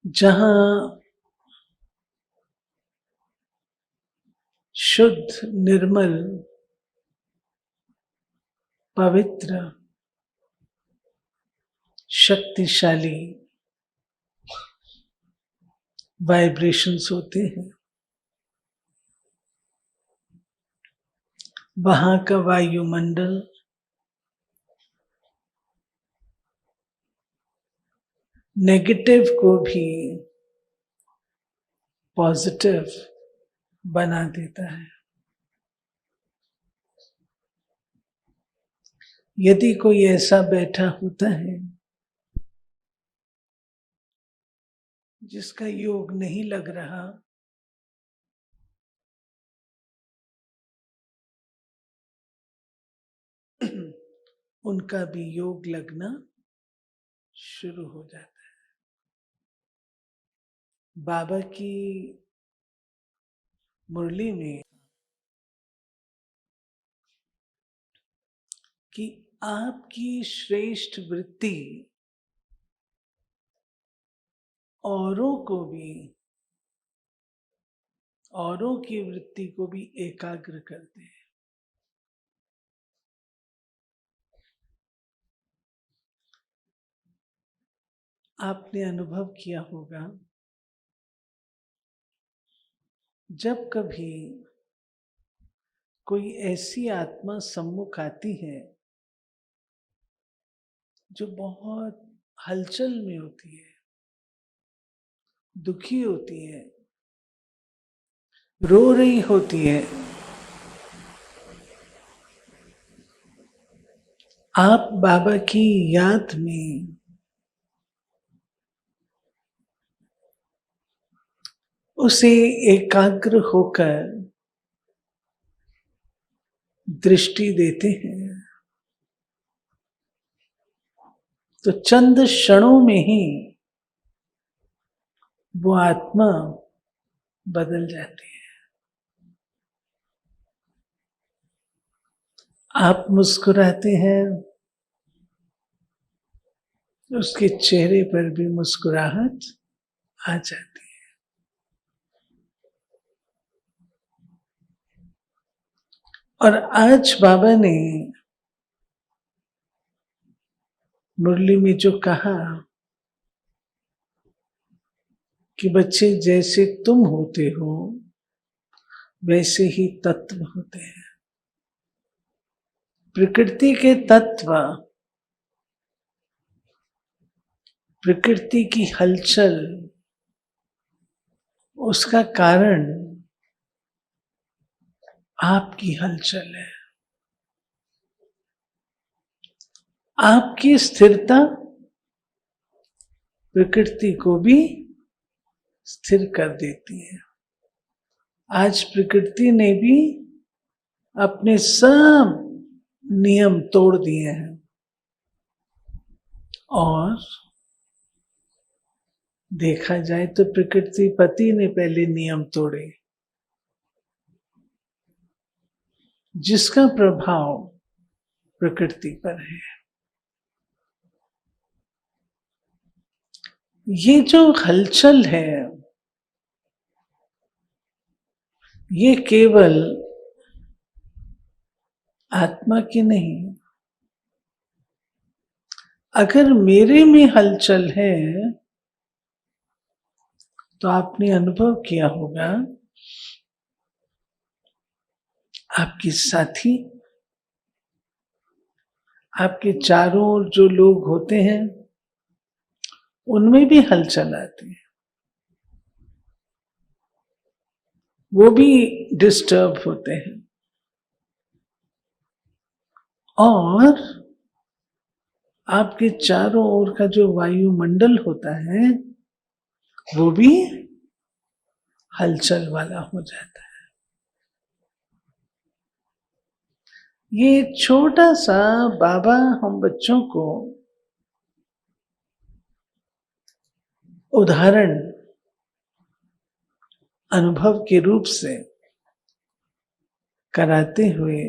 जहां शुद्ध, निर्मल, पवित्र, शक्तिशाली वाइब्रेशंस होते हैं, वहां का वायुमंडल नेगेटिव को भी पॉजिटिव बना देता है। यदि कोई ऐसा बैठा होता है जिसका योग नहीं लग रहा, उनका भी योग लगना शुरू हो जाता है। बाबा की मुरली में कि आपकी श्रेष्ठ वृत्ति औरों की वृत्ति को भी एकाग्र करते हैं। आपने अनुभव किया होगा, जब कभी कोई ऐसी आत्मा सम्मुख आती है जो बहुत हलचल में होती है, दुखी होती है, रो रही होती है, आप बाबा की याद में उसे एकाग्र होकर दृष्टि देते हैं, तो चंद क्षणों में ही वो आत्मा बदल जाती है। आप मुस्कुराते हैं, उसके चेहरे पर भी मुस्कुराहट आ जाती है। और आज बाबा ने मुरली में जो कहा कि बच्चे जैसे तुम होते हो वैसे ही तत्व होते हैं। प्रकृति के तत्व, प्रकृति की हलचल, उसका कारण आपकी हलचल है। आपकी स्थिरता प्रकृति को भी स्थिर कर देती है। आज प्रकृति ने भी अपने सब नियम तोड़ दिए हैं और देखा जाए तो प्रकृति पति ने पहले नियम तोड़े, जिसका प्रभाव प्रकृति पर है। ये जो हलचल है, ये केवल आत्मा की नहीं। अगर मेरे में हलचल है तो आपने अनुभव किया होगा, आपके साथी, आपके चारों ओर जो लोग होते हैं उनमें भी हलचल आती है, वो भी डिस्टर्ब होते हैं। और आपके चारों ओर का जो वायुमंडल होता है वो भी हलचल वाला हो जाता है। ये छोटा सा बाबा हम बच्चों को उदाहरण अनुभव के रूप से कराते हुए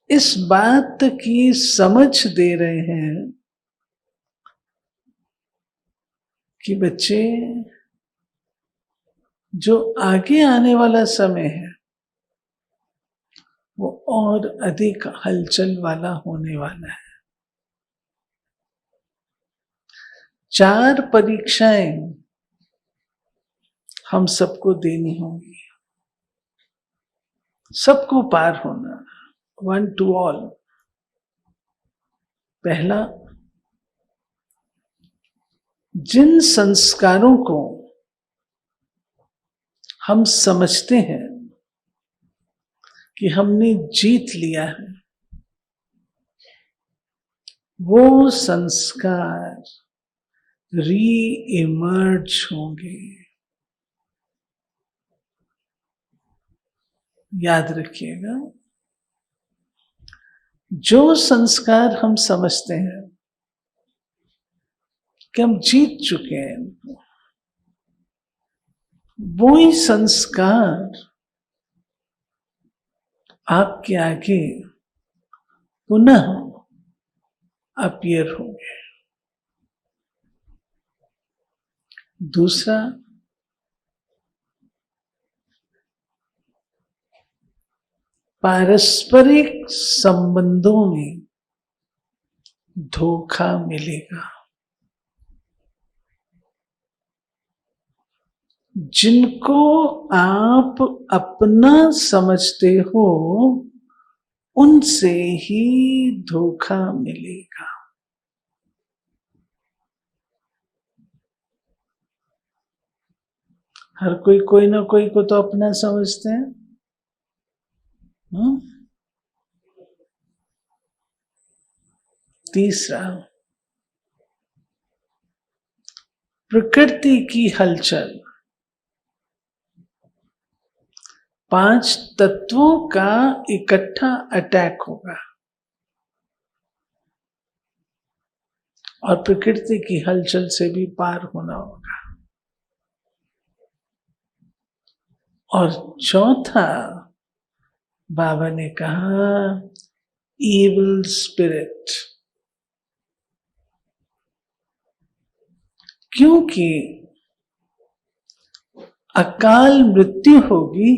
इस बात की समझ दे रहे हैं कि बच्चे, जो आगे आने वाला समय है वो और अधिक हलचल वाला होने वाला है। 4 परीक्षाएं हम सबको देनी होंगी, सबको पार होना, 1 to all। पहला, जिन संस्कारों को हम समझते हैं कि हमने जीत लिया है, वो संस्कार री इमर्ज होंगे। याद रखिएगा, जो संस्कार हम समझते हैं कि हम जीत चुके हैं, वो ही संस्कार आपके आगे पुनः अपीयर होंगे। दूसरा, पारस्परिक संबंधों में धोखा मिलेगा। जिनको आप अपना समझते हो उनसे ही धोखा मिलेगा। हर कोई ना कोई को तो अपना समझते हैं। तीसरा, प्रकृति की हलचल 5 तत्वों का इकट्ठा अटैक होगा और प्रकृति की हलचल से भी पार होना होगा। और चौथा, बाबा ने कहा, इविल स्पिरिट। क्योंकि अकाल मृत्यु होगी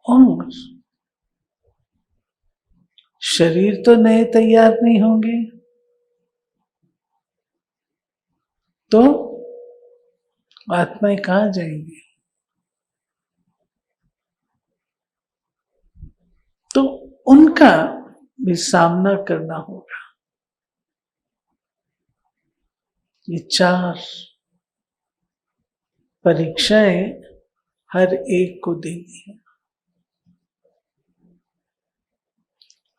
और शरीर तो नए तैयार नहीं होंगे, तो आत्माएं कहां जाएंगी? तो उनका भी सामना करना होगा। ये 4 परीक्षाएं हर एक को देनी है।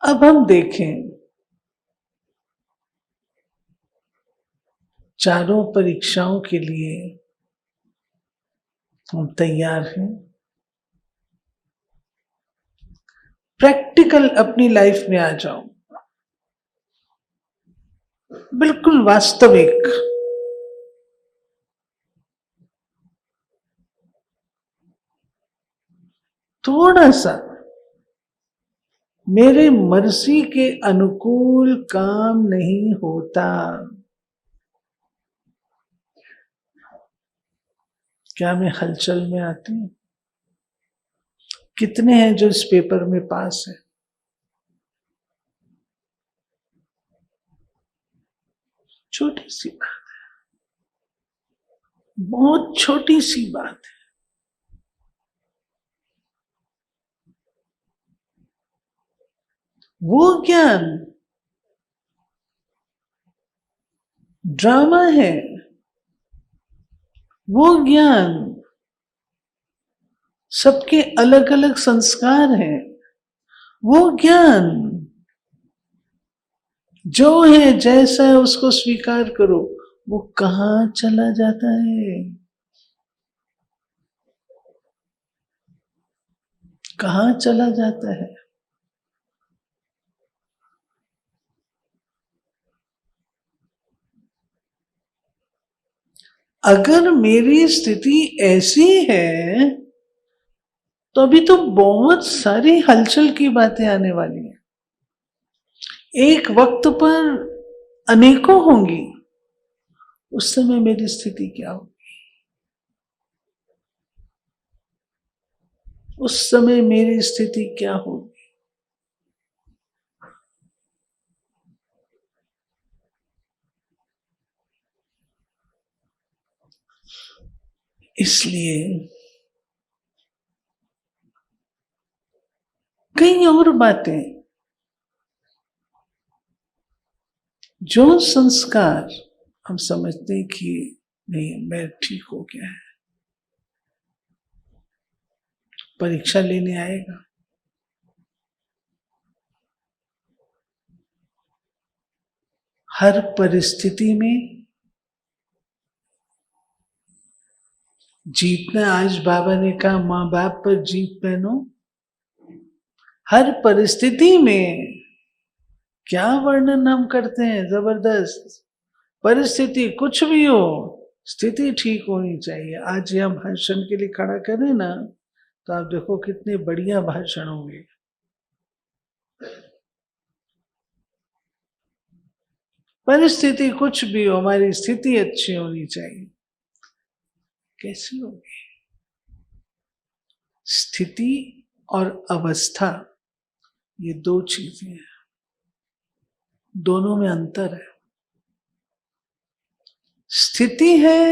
अब हम देखें, चारों परीक्षाओं के लिए हम तैयार हैं। प्रैक्टिकल अपनी लाइफ में आ जाओ, बिल्कुल वास्तविक। थोड़ा सा मेरे मर्जी के अनुकूल काम नहीं होता। क्या मैं हलचल में आती हूं? कितने हैं जो इस पेपर में पास है? छोटी सी बात है, बहुत छोटी सी बात है। वो ज्ञान ड्रामा है, वो ज्ञान सबके अलग अलग संस्कार हैं, वो ज्ञान जो है जैसा है उसको स्वीकार करो। वो कहां चला जाता है? कहां चला जाता है? अगर मेरी स्थिति ऐसी है तो अभी तो बहुत सारी हलचल की बातें आने वाली हैं। एक वक्त पर अनेकों होंगी। उस समय मेरी स्थिति क्या होगी? उस समय मेरी स्थिति क्या होगी? इसलिए कई और बातें, जो संस्कार हम समझते हैं कि नहीं मैं ठीक हो गया है, परीक्षा लेने आएगा, हर परिस्थिति में जीतना। आज बाबा ने कहा माँ बाप पर जीत पहनो। हर परिस्थिति में क्या वर्णन हम करते हैं, जबरदस्त। परिस्थिति कुछ भी हो, स्थिति ठीक होनी चाहिए। आज ये हम भाषण के लिए खड़ा करें ना, तो आप देखो कितने बढ़िया भाषण होंगे। परिस्थिति कुछ भी हो, हमारी स्थिति अच्छी होनी चाहिए। कैसी होगी? स्थिति और अवस्था, ये दो चीजें हैं, दोनों में अंतर है। स्थिति है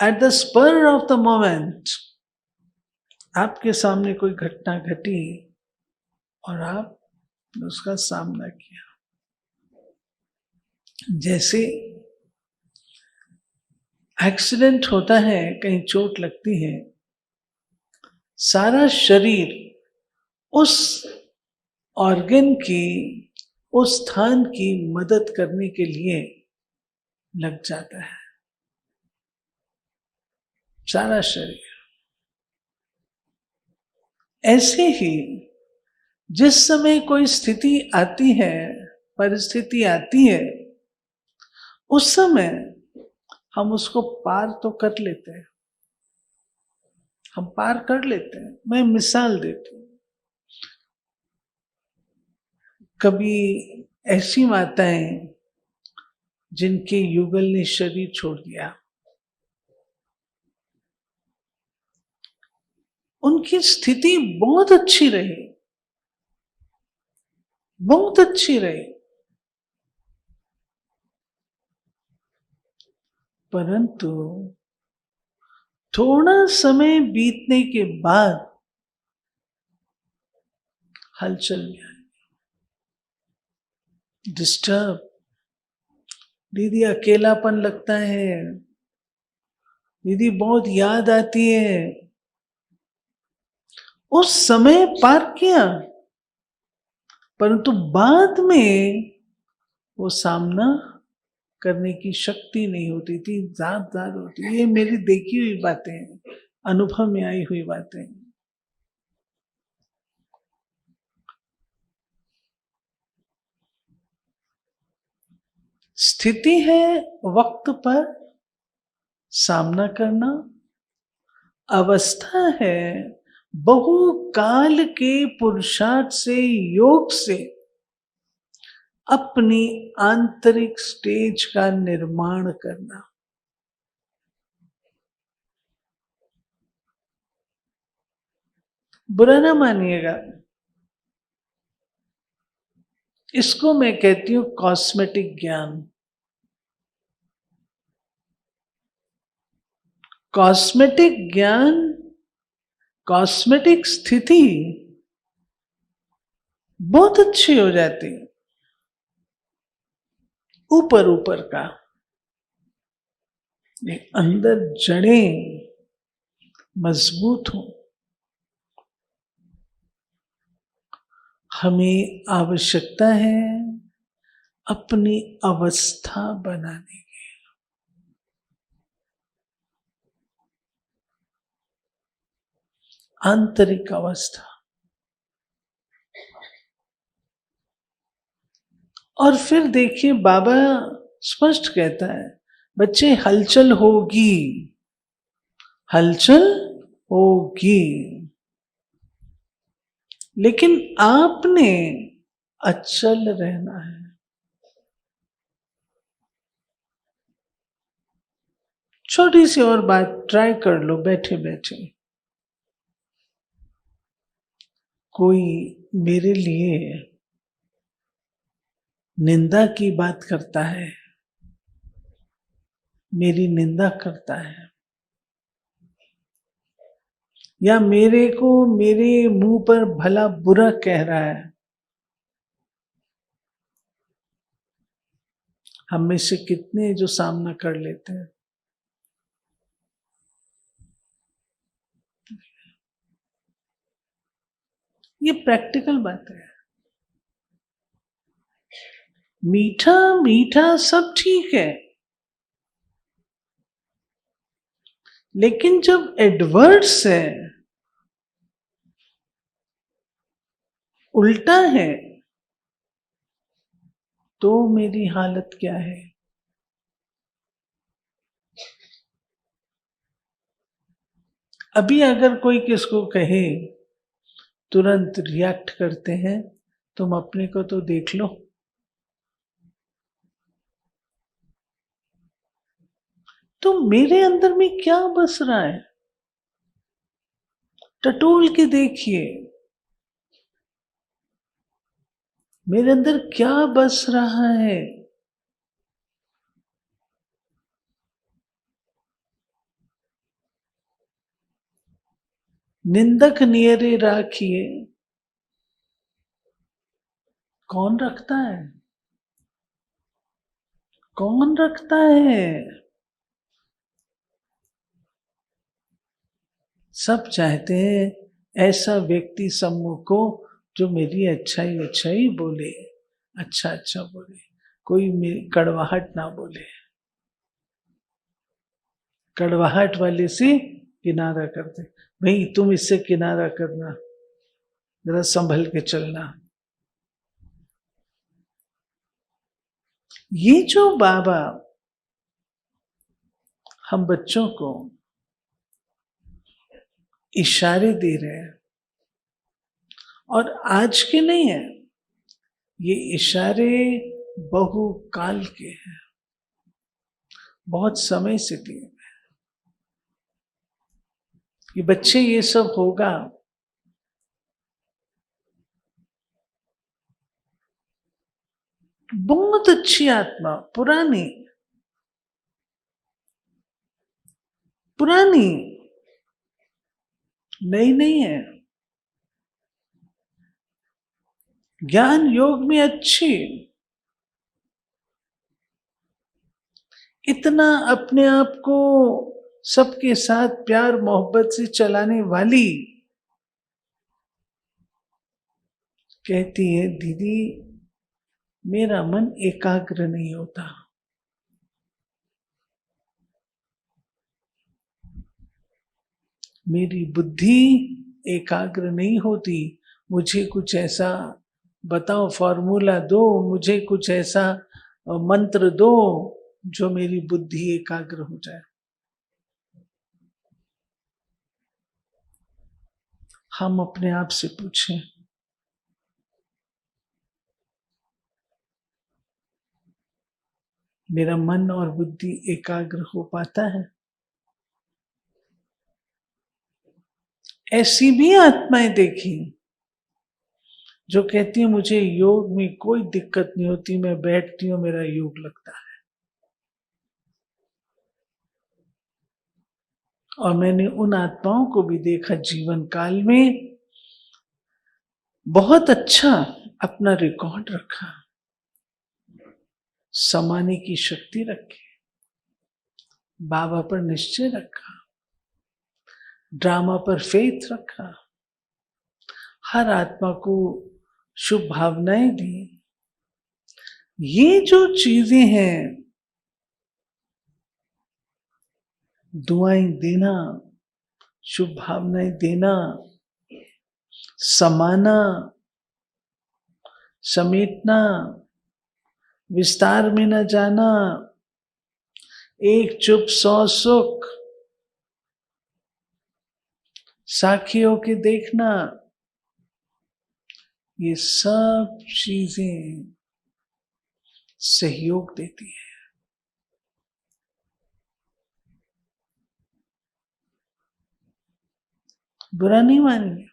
at the spur of the moment, आपके सामने कोई घटना घटी और आपने उसका सामना किया। जैसे एक्सीडेंट होता है, कहीं चोट लगती है, सारा शरीर उस ऑर्गन की, उस स्थान की मदद करने के लिए लग जाता है, सारा शरीर। ऐसे ही जिस समय कोई स्थिति आती है, परिस्थिति आती है, उस समय हम उसको पार तो कर लेते हैं, हम पार कर लेते हैं। मैं मिसाल देती हूँ। कभी ऐसी माताएं जिनके युगल ने शरीर छोड़ दिया, उनकी स्थिति बहुत अच्छी रही, बहुत अच्छी रही, परंतु थोड़ा समय बीतने के बाद हलचल में आई, डिस्टर्ब। दीदी अकेलापन लगता है, दीदी बहुत याद आती है। उस समय पार किया, परंतु बाद में वो सामना करने की शक्ति नहीं होती थी, ज़्यादा होती। ये मेरी देखी हुई बातें हैं, अनुभव में आई हुई बातें। स्थिति है वक्त पर सामना करना, अवस्था है बहुकाल के पुरुषार्थ से, योग से अपनी आंतरिक स्टेज का निर्माण करना। बुरा ना मानिएगा, इसको मैं कहती हूं कॉस्मेटिक ज्ञान। कॉस्मेटिक ज्ञान, कॉस्मेटिक स्थिति बहुत अच्छी हो जाती, ऊपर ऊपर का, अंदर जड़ें मजबूत हो। हमें आवश्यकता है अपनी अवस्था बनाने की। आंतरिक अवस्था। और फिर देखिए बाबा स्पष्ट कहता है, बच्चे हलचल होगी, हलचल होगी, लेकिन आपने अचल रहना है। छोटी सी और बात ट्राई कर लो बैठे बैठे। कोई मेरे लिए निंदा की बात करता है, मेरी निंदा करता है, या मेरे को मेरे मुंह पर भला बुरा कह रहा है, हम में से कितने जो सामना कर लेते हैं। ये प्रैक्टिकल बात है। मीठा मीठा सब ठीक है, लेकिन जब एडवर्ड्स है, उल्टा है, तो मेरी हालत क्या है। अभी अगर कोई किसको कहे तुरंत रिएक्ट करते हैं, तुम अपने को तो देख लो। तो मेरे अंदर में क्या बस रहा है, टटोल के देखिए मेरे अंदर क्या बस रहा है। निंदक नियरे राखिए, कौन रखता है, कौन रखता है। सब चाहते हैं ऐसा व्यक्ति सम्मुख हो जो मेरी अच्छाई बोले, अच्छा बोले, कोई मेरी कड़वाहट ना बोले। कड़वाहट वाले से किनारा करते, भाई तुम इससे किनारा करना, जरा संभल के चलना। ये जो बाबा हम बच्चों को इशारे दे रहे हैं, और आज के नहीं है, ये इशारे बहुकाल के हैं, बहुत समय से दिए हैं। ये बच्चे ये सब होगा, बहुत अच्छी आत्मा, पुरानी पुरानी, नई नहीं है, ज्ञान योग में अच्छी, इतना अपने आप को सबके साथ प्यार मोहब्बत से चलाने वाली, कहती है दीदी मेरा मन एकाग्र नहीं होता। मेरी बुद्धि एकाग्र नहीं होती, मुझे कुछ ऐसा बताओ, फॉर्मूला दो, मुझे कुछ ऐसा मंत्र दो जो मेरी बुद्धि एकाग्र हो जाए। हम अपने आप से पूछें, मेरा मन और बुद्धि एकाग्र हो पाता है? ऐसी भी आत्माएं देखी जो कहती है मुझे योग में कोई दिक्कत नहीं होती, मैं बैठती हूं मेरा योग लगता है। और मैंने उन आत्माओं को भी देखा जीवन काल में, बहुत अच्छा अपना रिकॉर्ड रखा, समाने की शक्ति रखी, बाबा पर निश्चय रखा, ड्रामा पर फेथ रखा, हर आत्मा को शुभ भावनाएं दी। ये जो चीजें हैं, दुआएं देना, शुभ भावनाएं देना, समाना, समेटना, विस्तार में न जाना, एक चुप 100 सुख, साखी होके देखना, ये सब चीजें सहयोग देती है। बुरा नहीं मानेंगे।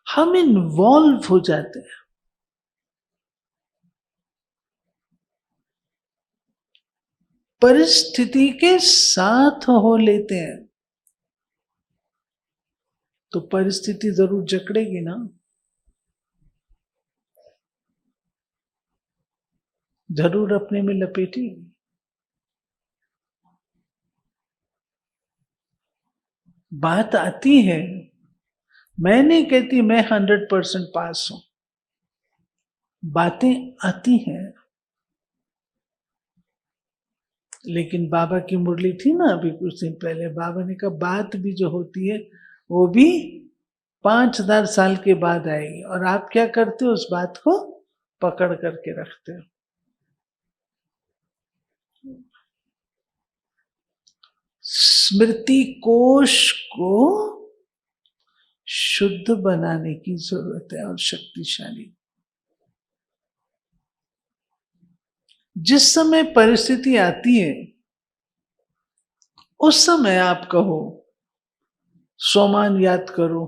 हम इन्वॉल्व हो जाते हैं। परिस्थिति के साथ हो लेते हैं तो परिस्थिति जरूर जकड़ेगी ना, जरूर अपने में लपेटेगी। बात आती है, मैं नहीं कहती मैं 100% पास हूं, बातें आती हैं। लेकिन बाबा की मुरली थी ना अभी कुछ दिन पहले, बाबा ने कहा बात भी जो होती है वो भी 5000 साल के बाद आएगी, और आप क्या करते हो, उस बात को पकड़ करके रखते हो। स्मृति कोश को शुद्ध बनाने की जरूरत है, और शक्तिशाली। जिस समय परिस्थिति आती है उस समय आप कहो सोमान याद करो,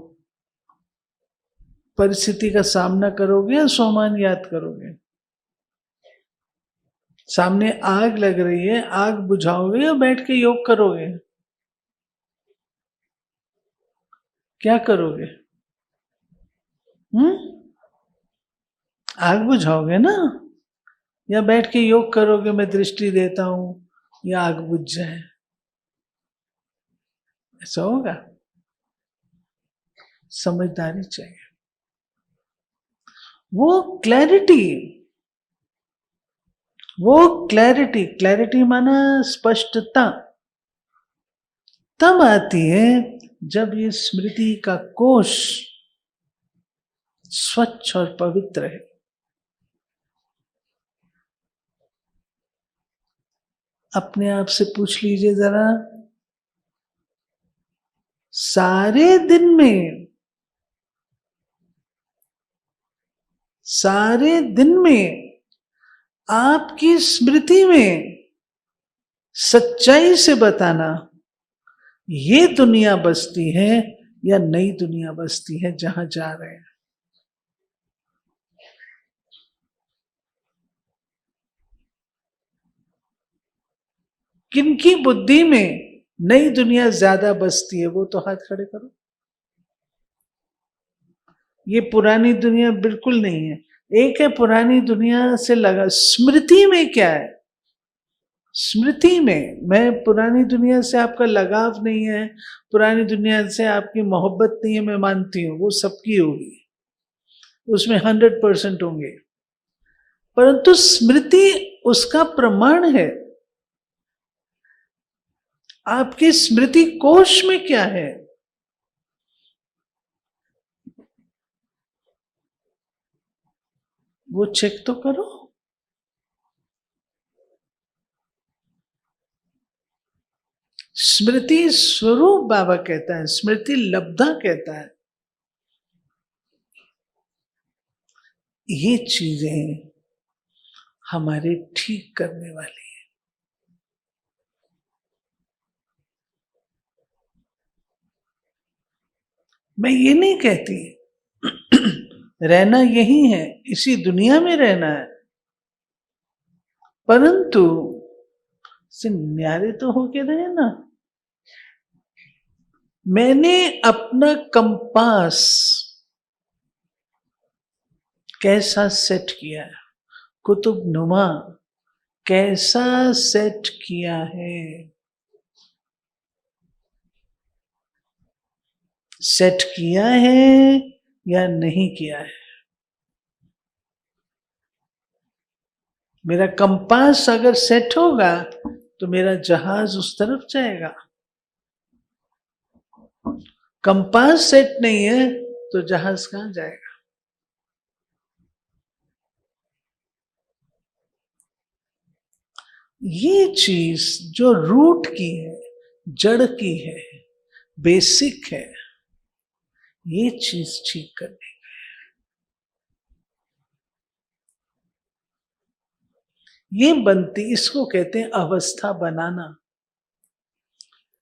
परिस्थिति का सामना करोगे या सोमान याद करोगे? सामने आग लग रही है, आग बुझाओगे या बैठ के योग करोगे? क्या करोगे? आग बुझाओगे ना, या बैठ के योग करोगे, मैं दृष्टि देता हूं या आग बुझ जाए? ऐसा होगा? समझदारी चाहिए, वो क्लैरिटी माना स्पष्टता तब आती है जब ये स्मृति का कोश स्वच्छ और पवित्र है। अपने आप से पूछ लीजिए जरा, सारे दिन में आपकी स्मृति में सच्चाई से बताना, ये दुनिया बसती है या नई दुनिया बसती है जहां जा रहे हैं? किनकी बुद्धि में नई दुनिया ज्यादा बसती है, वो तो हाथ खड़े करो। ये पुरानी दुनिया बिल्कुल नहीं है। एक है पुरानी दुनिया से लगा, स्मृति में क्या है? स्मृति में मैं पुरानी दुनिया से आपका लगाव नहीं है, पुरानी दुनिया से आपकी मोहब्बत नहीं है, मैं मानती हूं वो सबकी होगी, उसमें 100% होंगे, परंतु स्मृति उसका प्रमाण है। आपके स्मृति कोश में क्या है? वो चेक तो करो। स्मृति स्वरूप बाबा कहता है, स्मृति लब्धा कहता है। ये चीजें हमारे ठीक करने वाली है। मैं ये नहीं कहती रहना यही है, इसी दुनिया में रहना है, परंतु से न्यारे तो होके रहे ना। मैंने अपना कंपास कैसा सेट किया है, कुतुब नुमा कैसा सेट किया है? सेट किया है या नहीं किया है? मेरा कंपास अगर सेट होगा तो मेरा जहाज उस तरफ जाएगा। कंपास सेट नहीं है तो जहाज कहां जाएगा? ये चीज जो रूट की है, जड़ की है, बेसिक है, ये चीज ठीक करनी है। ये बनती, इसको कहते हैं अवस्था बनाना।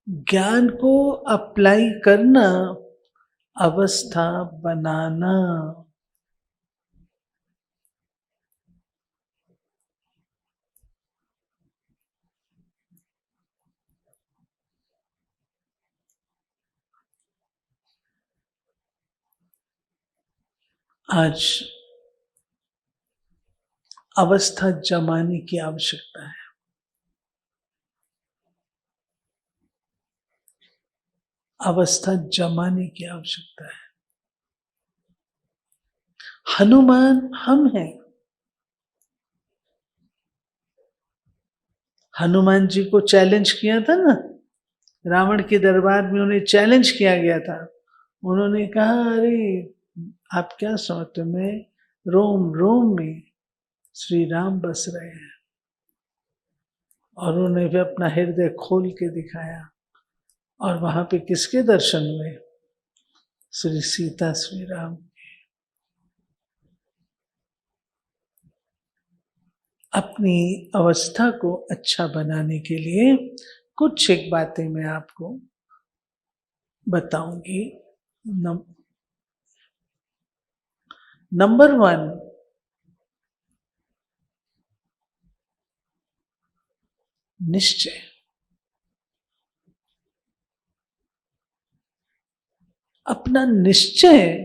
ज्ञान को अप्लाई करना, अवस्था बनाना। आज अवस्था जमाने की आवश्यकता है। अवस्था जमाने की आवश्यकता है। हनुमान हम हैं। हनुमान जी को चैलेंज किया था ना, रावण के दरबार में उन्हें चैलेंज किया गया था। उन्होंने कहा, अरे आप क्या समझते, मैं रोम रोम में श्री राम बस रहे हैं। और उन्हें भी अपना हृदय खोल के दिखाया, और वहां पे किसके दर्शन हुए? श्री सीता श्री राम। अपनी अवस्था को अच्छा बनाने के लिए कुछ एक बातें मैं आपको बताऊंगी। नंबर 1, निश्चय। अपना निश्चय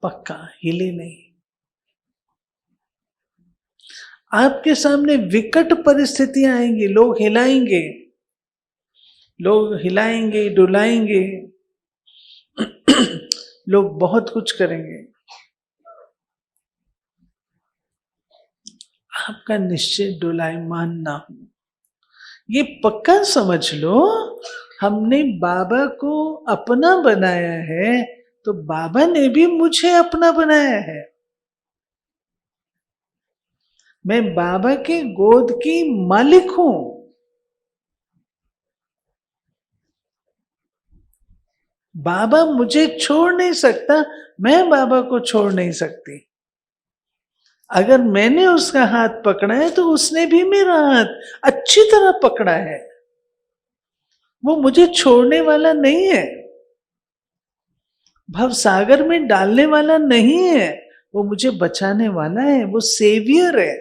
पक्का, हिले नहीं। आपके सामने विकट परिस्थितियां आएंगी, लोग हिलाएंगे, डुलाएंगे, लोग बहुत कुछ करेंगे। आपका निश्चय डोलायमान ना हो। ये पक्का समझ लो, हमने बाबा को अपना बनाया है, तो बाबा ने भी मुझे अपना बनाया है। मैं बाबा के गोद की मालिक हूं। बाबा मुझे छोड़ नहीं सकता, मैं बाबा को छोड़ नहीं सकती। अगर मैंने उसका हाथ पकड़ा है, तो उसने भी मेरा हाथ अच्छी तरह पकड़ा है। वो मुझे छोड़ने वाला नहीं है, भवसागर में डालने वाला नहीं है, वो मुझे बचाने वाला है, वो सेवियर है।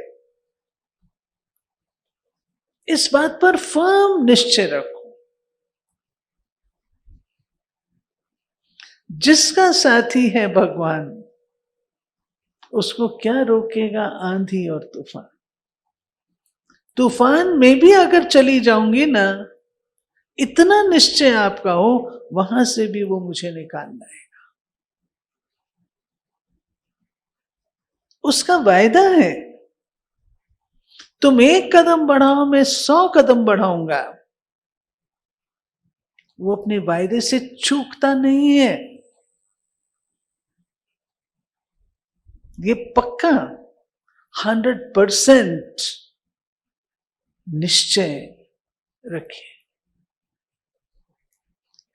इस बात पर फर्म निश्चय रखो। जिसका साथी है भगवान, उसको क्या रोकेगा आंधी और तूफान। तूफान में भी अगर चली जाऊंगी ना, इतना निश्चय आपका हो, वहां से भी वो मुझे निकाल लाएगा। उसका वायदा है, तुम 1 कदम बढ़ाओ, मैं 100 कदम बढ़ाऊंगा। वो अपने वायदे से चूकता नहीं है। ये पक्का 100% निश्चय रखिए।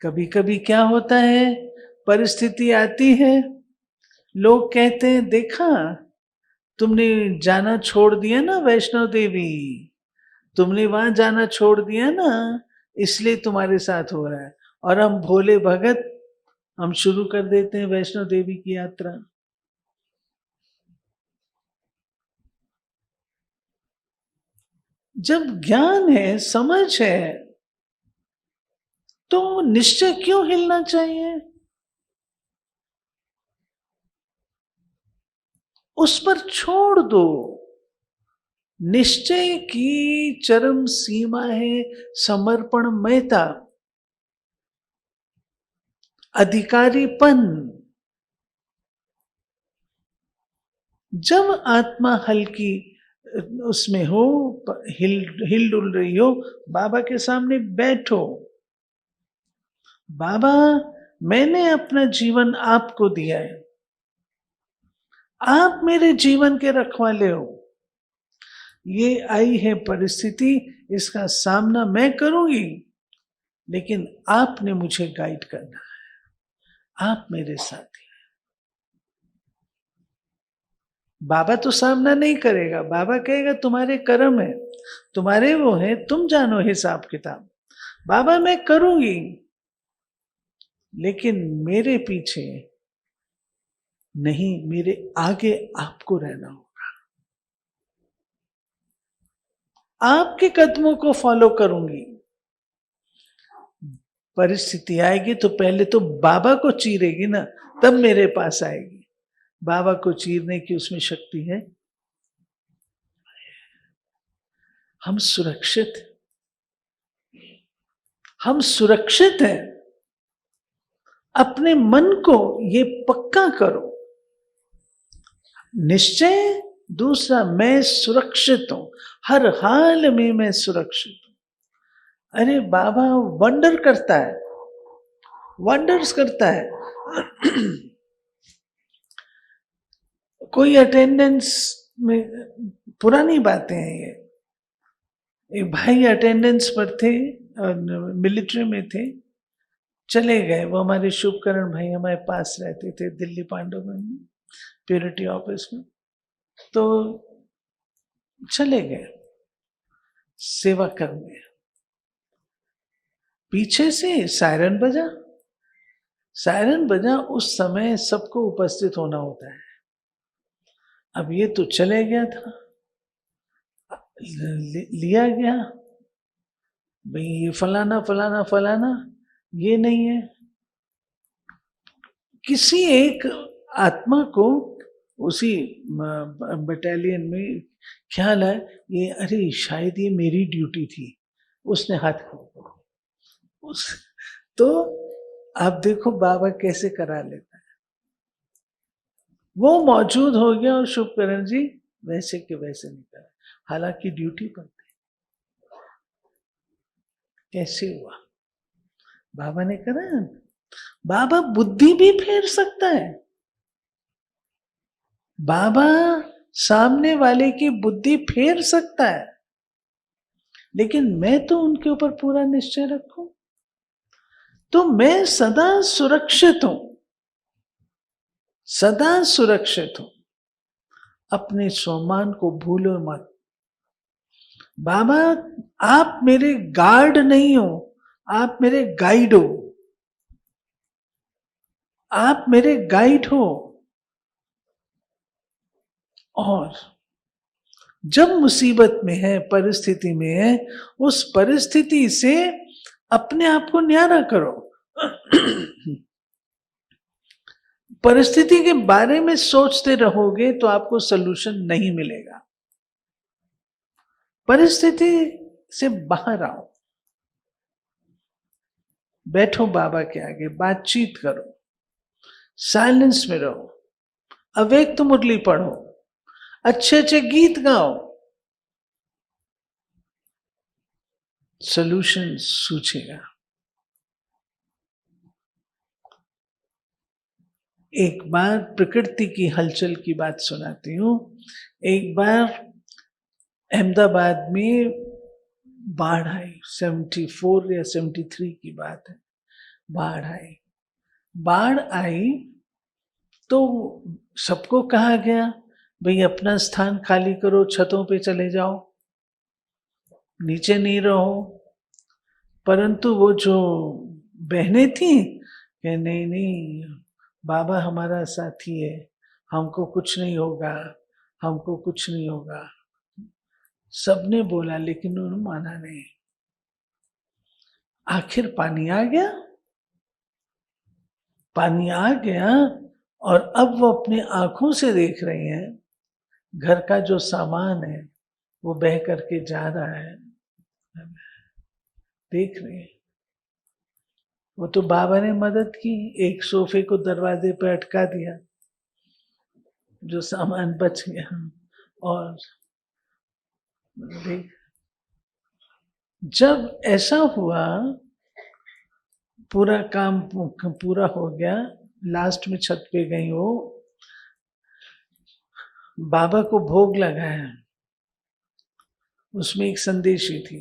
कभी कभी क्या होता है, परिस्थिति आती है, लोग कहते हैं, देखा तुमने जाना छोड़ दिया ना वैष्णो देवी, तुमने वहां जाना छोड़ दिया ना, इसलिए तुम्हारे साथ हो रहा है। और हम भोले भगत, हम शुरू कर देते हैं वैष्णो देवी की यात्रा। जब ज्ञान है, समझ है, तो निश्चय क्यों हिलना चाहिए? उस पर छोड़ दो। निश्चय की चरम सीमा है समर्पणमयता, अधिकारीपन। जब आत्मा हल्की उसमें हो, हिल डुल रही हो, बाबा के सामने बैठो। बाबा, मैंने अपना जीवन आपको दिया है, आप मेरे जीवन के रखवाले हो। ये आई है परिस्थिति, इसका सामना मैं करूंगी, लेकिन आपने मुझे गाइड करना है, आप मेरे साथी। बाबा तो सामना नहीं करेगा, बाबा कहेगा तुम्हारे कर्म है, तुम्हारे वो है, तुम जानो हिसाब किताब। बाबा मैं करूंगी, लेकिन मेरे पीछे नहीं, मेरे आगे आपको रहना होगा। आपके कदमों को फॉलो करूंगी। परिस्थिति आएगी तो पहले तो बाबा को चीरेगी ना, तब मेरे पास आएगी। बाबा को चीरने की उसमें शक्ति है। हम सुरक्षित, हम सुरक्षित हैं। अपने मन को ये पक्का करो, निश्चय। दूसरा, मैं सुरक्षित हूं, हर हाल में मैं सुरक्षित हूं। अरे बाबा वंडर करता है, वंडर्स करता है। कोई अटेंडेंस में, पुरानी बातें हैं ये, एक भाई अटेंडेंस पर थे, मिलिट्री में थे, चले गए। वो हमारे शुभकरण भाई हमारे पास रहते थे दिल्ली पांडुवन में, प्योरिटी ऑफिस में। तो चले गए सेवा करने, पीछे से सायरन बजा। सायरन बजा, उस समय सबको उपस्थित होना होता है। अब ये तो चले गया था, लिया गया भाई, ये फलाना फलाना फलाना, ये नहीं है। किसी एक आत्मा को उसी बटालियन में ख्याल है, ये अरे शायद ये मेरी ड्यूटी थी, उसने हाथ उस, तो आप देखो बाबा कैसे करा लेता है। वो मौजूद हो गया और शुभकरण जी वैसे के वैसे नहीं करा, हालांकि ड्यूटी पर थे। कैसे हुआ? बाबा ने करा। बाबा बुद्धि भी फेर सकता है। बाबा सामने वाले की बुद्धि फेर सकता है, लेकिन मैं तो उनके ऊपर पूरा निश्चय रखूं, तो मैं सदा सुरक्षित हूं, सदा सुरक्षित हूं। अपने सम्मान को भूलो मत। बाबा आप मेरे गार्ड नहीं हो, आप मेरे गाइड हो, आप मेरे गाइड हो। और जब मुसीबत में है, परिस्थिति में है, उस परिस्थिति से अपने आप को न्यारा करो। परिस्थिति के बारे में सोचते रहोगे तो आपको सलूशन नहीं मिलेगा। परिस्थिति से बाहर आओ, बैठो बाबा के आगे, बातचीत करो, साइलेंस में रहो, अव्यक्त मुरली पढ़ो, अच्छे अच्छे गीत गाओ, सलूशन सूझेगा। एक बार प्रकृति की हलचल की बात सुनाती हूँ। एक बार अहमदाबाद में बाढ़ आई, 74 या 73 की बात है। बाढ़ आई, बाढ़ आई तो सबको कहा गया भाई अपना स्थान खाली करो, छतों पे चले जाओ, नीचे नहीं रहो। परंतु वो जो बहनें थी कि नहीं नहीं, बाबा हमारा साथी है, हमको कुछ नहीं होगा, हमको कुछ नहीं होगा। सबने बोला, लेकिन उन्होंने माना नहीं। आखिर पानी आ गया, पानी आ गया, और अब वो अपने आंखों से देख रही हैं, घर का जो सामान है वो बह करके जा रहा है, देख रहे हैं। वो तो बाबा ने मदद की, एक सोफे को दरवाजे पे अटका दिया, जो सामान बच गया। और देख, जब ऐसा हुआ, पूरा काम पूरा हो गया, लास्ट में छत पे गई वो, बाबा को भोग लगाया, उसमें एक संदेशी थी।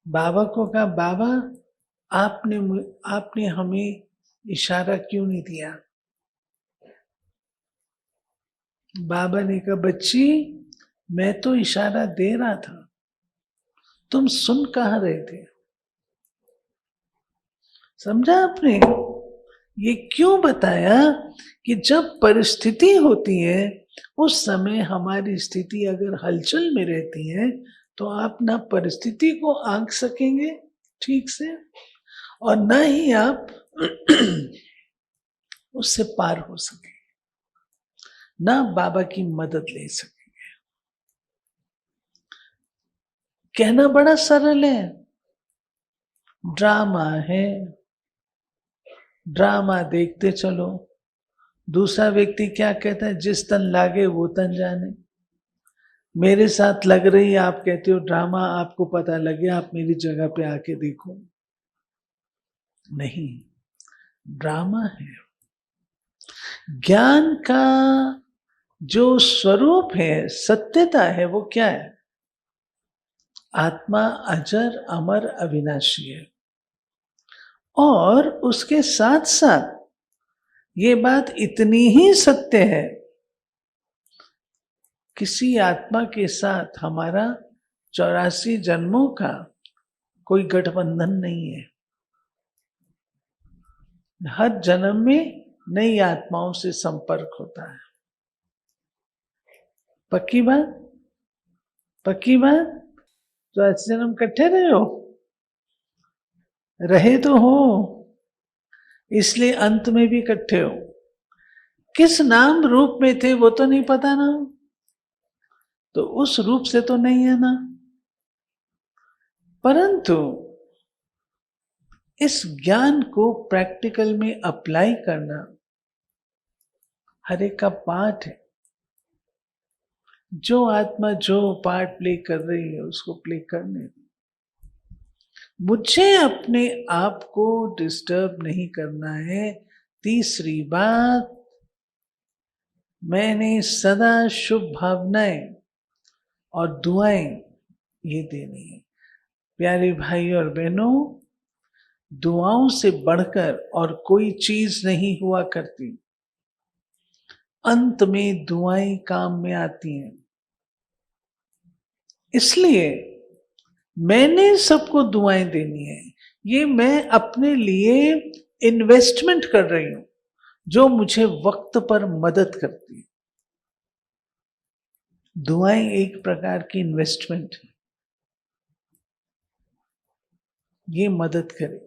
बाबा को कहा, बाबा आपने हमें इशारा क्यों नहीं दिया? बाबा ने कहा, बच्ची मैं तो इशारा दे रहा था, तुम सुन कहाँ रहे थे? समझा आपने? ये क्यों बताया कि जब परिस्थिति होती है उस समय हमारी स्थिति अगर हलचल में रहती है तो आप ना परिस्थिति को आंक सकेंगे ठीक से और ना ही आप उससे पार हो सकेंगे, ना बाबा की मदद ले सकेंगे। कहना बड़ा सरल है, ड्रामा है, ड्रामा देखते चलो। दूसरा व्यक्ति क्या कहता है, जिस तन लागे वो तन जाने। मेरे साथ लग रही है, आप कहते हो ड्रामा, आपको पता लगे, आप मेरी जगह पे आके देखो। नहीं, ड्रामा है। ज्ञान का जो स्वरूप है, सत्यता है, वो क्या है? आत्मा अजर अमर अविनाशी है। और उसके साथ साथ ये बात इतनी ही सत्य है, किसी आत्मा के साथ हमारा 84 जन्मों का कोई गठबंधन नहीं है। हर जन्म में नई आत्माओं से संपर्क होता है। पक्की बात? पक्की बात? तो 80 जन्म इकट्ठे रहे हो, रहे तो हो, इसलिए अंत में भी इकट्ठे हो। किस नाम रूप में थे वो तो नहीं पता ना, तो उस रूप से तो नहीं है ना। परंतु इस ज्ञान को प्रैक्टिकल में अप्लाई करना हर एक का पार्ट है। जो आत्मा जो पार्ट प्ले कर रही है उसको प्ले करने दो। मुझे अपने आप को डिस्टर्ब नहीं करना है। तीसरी बात, मैंने सदा शुभ भावनाएं और दुआएं ये देनी है। प्यारे भाई और बहनों, दुआओं से बढ़कर और कोई चीज नहीं हुआ करती। अंत में दुआएं काम में आती हैं। इसलिए मैंने सबको दुआएं देनी है। ये मैं अपने लिए इन्वेस्टमेंट कर रही हूं जो मुझे वक्त पर मदद करती है। दुआएं एक प्रकार की इन्वेस्टमेंट है, ये मदद करे।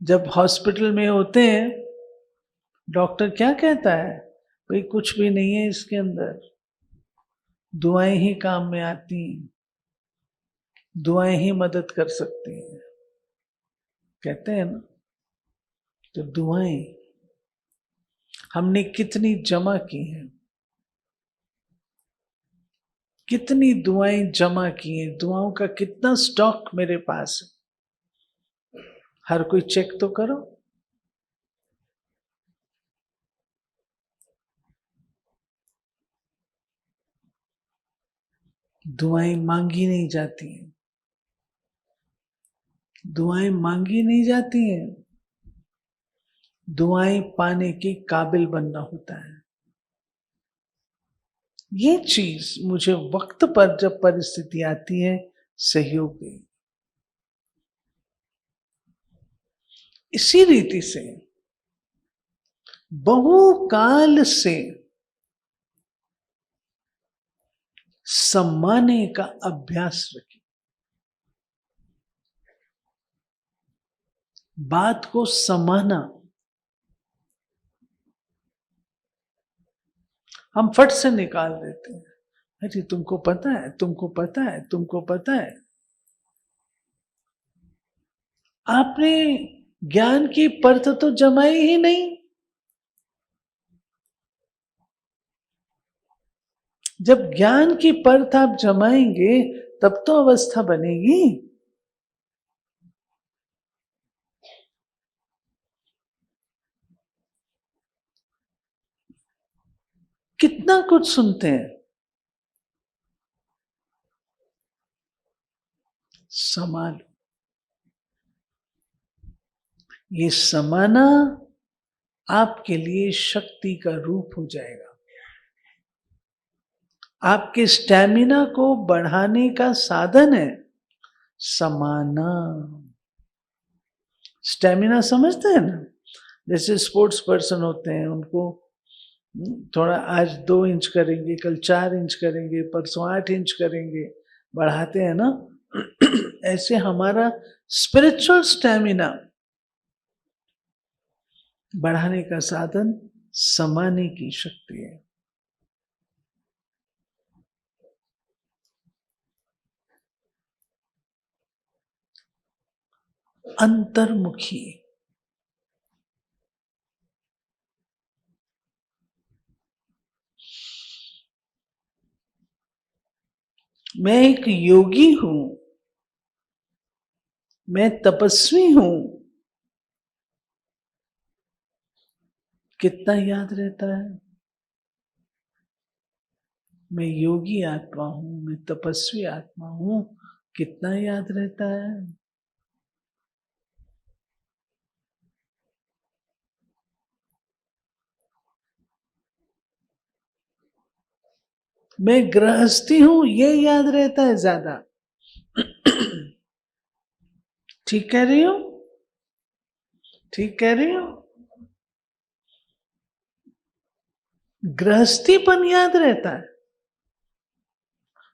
जब हॉस्पिटल में होते हैं, डॉक्टर क्या कहता है, भाई कुछ भी नहीं है इसके अंदर, दुआएं ही काम में आती हैं, दुआएं ही मदद कर सकती हैं, कहते हैं ना। तो दुआएं हमने कितनी जमा की हैं, कितनी दुआएं जमा की हैं, दुआओं का कितना स्टॉक मेरे पास है, हर कोई चेक तो करो। दुआएं मांगी नहीं जाती हैं, दुआएं मांगी नहीं जाती हैं, दुआएं पाने के काबिल बनना होता है। ये चीज मुझे वक्त पर जब परिस्थिति आती है सहयोग देगी। इसी रीति से बहुकाल से सम्माने का अभ्यास रखें। बात को समाना, हम फट से निकाल देते हैं, अरे तुमको पता है, तुमको पता है, तुमको पता है। आपने ज्ञान की परत तो जमाई ही नहीं। जब ज्ञान की परत आप जमाएंगे तब तो अवस्था बनेगी। कितना कुछ सुनते हैं, समालो। ये समाना आपके लिए शक्ति का रूप हो जाएगा। आपके स्टैमिना को बढ़ाने का साधन है समाना। स्टैमिना समझते हैं ना? जैसे स्पोर्ट्स पर्सन होते हैं, उनको थोड़ा आज 2 इंच करेंगे, कल 4 इंच करेंगे, परसों 8 इंच करेंगे, बढ़ाते हैं ना। ऐसे हमारा स्पिरिचुअल स्टैमिना बढ़ाने का साधन समाने की शक्ति है। अंतर्मुखी। मैं एक योगी हूं, मैं तपस्वी हूं, कितना याद रहता है? मैं योगी आत्मा हूं, मैं तपस्वी आत्मा हूं, कितना याद रहता है? मैं गृहस्थी हूं, ये याद रहता है ज्यादा। ठीक कह रही हूं? ठीक कह रही हूं? गृहस्थीपन याद रहता है।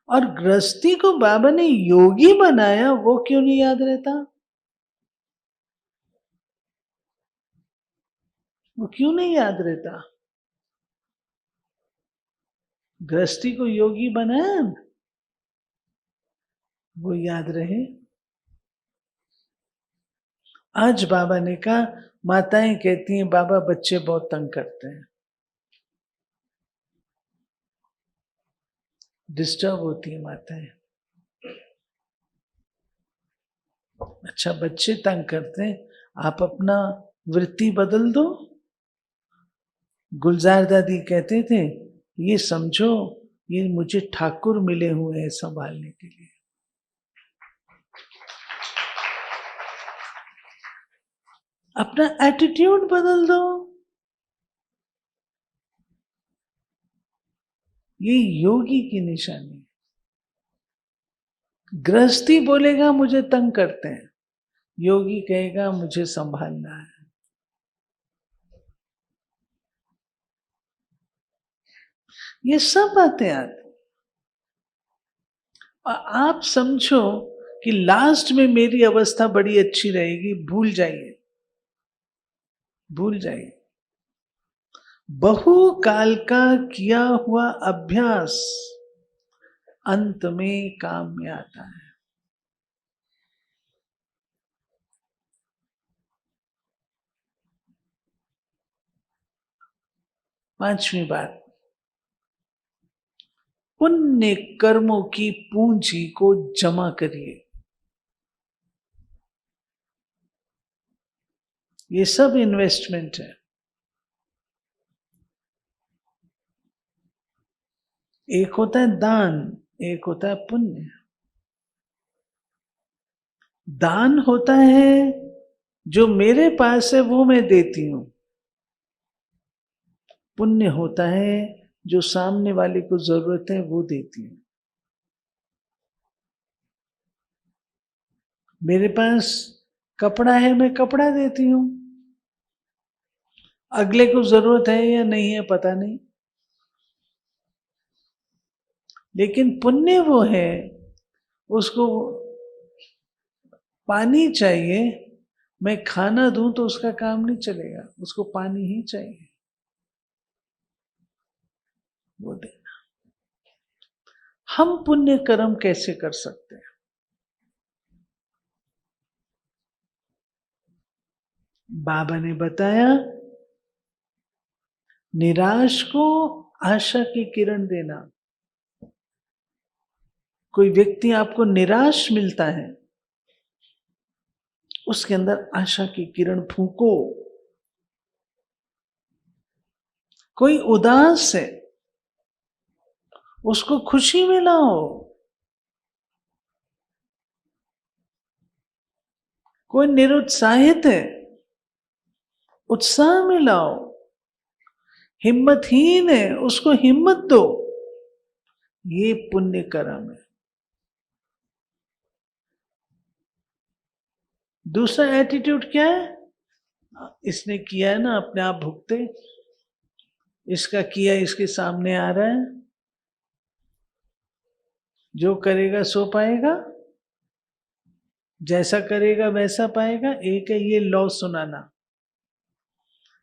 और गृहस्थी को बाबा ने योगी बनाया, वो क्यों नहीं याद रहता? वो क्यों नहीं याद रहता? गृहस्थी को योगी बनाया, वो याद रहे। आज बाबा ने कहा, माताएं कहती हैं बाबा बच्चे बहुत तंग करते हैं, डिस्टर्ब होती है माताएं। अच्छा, बच्चे तंग करते हैं, आप अपना वृत्ति बदल दो। गुलजार दादी कहते थे, ये समझो ये मुझे ठाकुर मिले हुए हैं संभालने के लिए। अपना एटीट्यूड बदल दो। ये योगी की निशानी। गृहस्थी बोलेगा मुझे तंग करते हैं, योगी कहेगा मुझे संभालना है। ये सब बातें आती। और आप समझो कि लास्ट में मेरी अवस्था बड़ी अच्छी रहेगी, भूल जाइए, भूल जाइए। बहुकाल का किया हुआ अभ्यास अंत में काम में आता है। पांचवी बात, पुण्य कर्मों की पूंजी को जमा करिए। ये सब इन्वेस्टमेंट है। एक होता है दान, एक होता है पुण्य। दान होता है जो मेरे पास है वो मैं देती हूं। पुण्य होता है जो सामने वाले को जरूरत है वो देती हूं। मेरे पास कपड़ा है, मैं कपड़ा देती हूं। अगले को जरूरत है या नहीं है पता नहीं, लेकिन पुण्य वो है, उसको पानी चाहिए, मैं खाना दूं तो उसका काम नहीं चलेगा, उसको पानी ही चाहिए, वो देना। हम पुण्य कर्म कैसे कर सकते हैं? बाबा ने बताया, निराश को आशा की किरण देना। कोई व्यक्ति आपको निराश मिलता है, उसके अंदर आशा की किरण फूंको। कोई उदास है, उसको खुशी में लाओ। कोई निरुत्साहित है, उत्साह में लाओ। हिम्मतहीन है, उसको हिम्मत दो। ये पुण्य कर्म है। दूसरा एटीट्यूड क्या है? इसने किया है ना, अपने आप भुगते। इसका किया इसके सामने आ रहा है, जो करेगा सो पाएगा, जैसा करेगा वैसा पाएगा। एक है ये लॉ सुनाना।